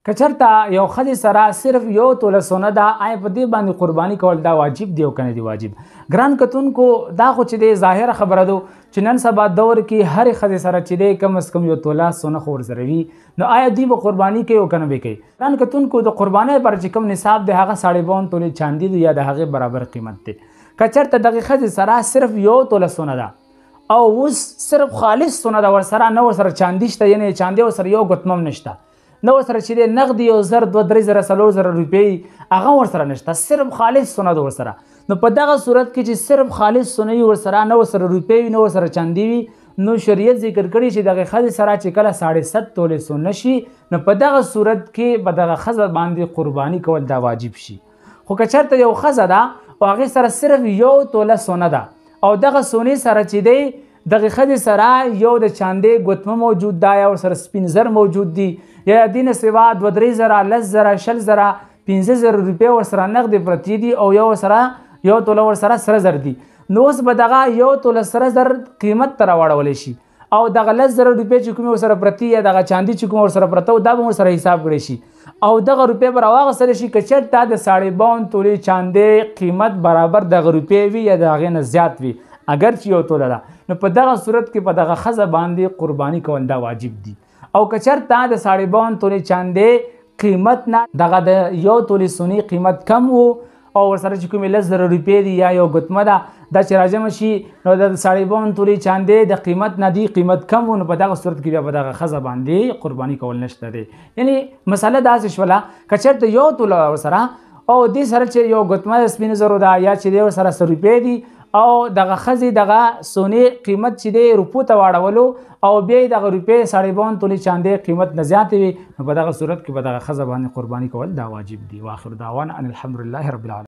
کچرتا یو ښځې سره صرف یو توله سونه ده، آیا په دې باندې قرباني کول دا واجب دی او که نه دی واجب؟ ګران کتونکو دا خو چې دی ظاهره خبره ده چې نن سبا دور کې هرې ښځې سره چې دی کم از کم یو توله سونه خو ورسره وي، نو آیا دوی به قرباني کوي او که نه به کوي؟ ګران کتونکو د قربانۍ لپاره چې کوم نصاب دی هغه 52 تولې چاندي دی یا د هغې برابر قیمت دی. که چېرته دغې ښځې سره صرف یو توله سونه ده او اوس صرف خالص سونه ده، ورسره نه ورسره چاندي شته، یعنې چاندي ورسره یو ګوتمه هم نشته، نه ورسره چې دی نغد یو زر 2-3 زره 4 زره روپۍ هغه ورسره نشته، صرف خالص سونه ده ورسره. نو په دغه صورت کې چې صرف خالص سونه وي ورسره، نه ورسره روپۍ وي نه ورسره چاندي وي، نو شریعت ذکر کړي چې دغه ښځې سره چې کله 7.5 تولې سونه شي نو په دغه صورت کې به دغه ښځه باندې قرباني کول دا واجب شي. خو که چېرته یو ښځه ده او هغې سره صرف یو توله سونه ده او دغه سونې سره چې دی دغه ښځې سره یو د چاندې ګوتمه موجود ده یا ورسره سپین زر موجود دي یا دې نه سوا 2-3 زره 10 زره 20 زره 15 زره روپۍ ورسره نغدې پرتې دي او یو توله ورسره سره زر دي، نو اوس به دغه یو توله سره زر قیمت ته راواړولی شي او دغه 10 زره روپۍ چې کومې ورسره پرتې یا دغه چاندي چې کوم ورسره پرته و دا به ورسره حساب کړی شي او دغه روپۍ به راواغېستلی شي. که چېرته د 52 تولې چاندې قیمت برابر دغه روپۍ وي یا د هغې نه زیات وي اگر چې یو توله ده، نو په دغه صورت کې په دغه ښځه باندې قرباني کول دا واجب دي. او که چېرته د 52 تولې چاندې قیمت نه دغه د یو تولې سونې قیمت کم و او ورسره چې کومې 10 زره روپۍ دي یا یو ګوتمه ده دا چې راجمع شي نو د 52 تولې چاندې د قیمت نه دی قیمت کم و، نو په دغه صورت کې بیا په دغه ښځه باندې قرباني کول نشته دی. یعنې مسله داسې شوله که چېرته یو توله ورسره او دې سره چې یو ګوتمه د سپینو زرو ده یا چې دی ورسره 100 روپۍ دي او دغه ښځې دغه سونې قیمت چې دی روپو ته واړولو او بیا یې دغه روپۍ 52 تولې چاندې قیمت نه زیاتې وي، نو په دغه صورت کې به دغه ښځه باندې قرباني کول دا واجب دي. واخر دعوانا ان الحمدلله رب العالمین.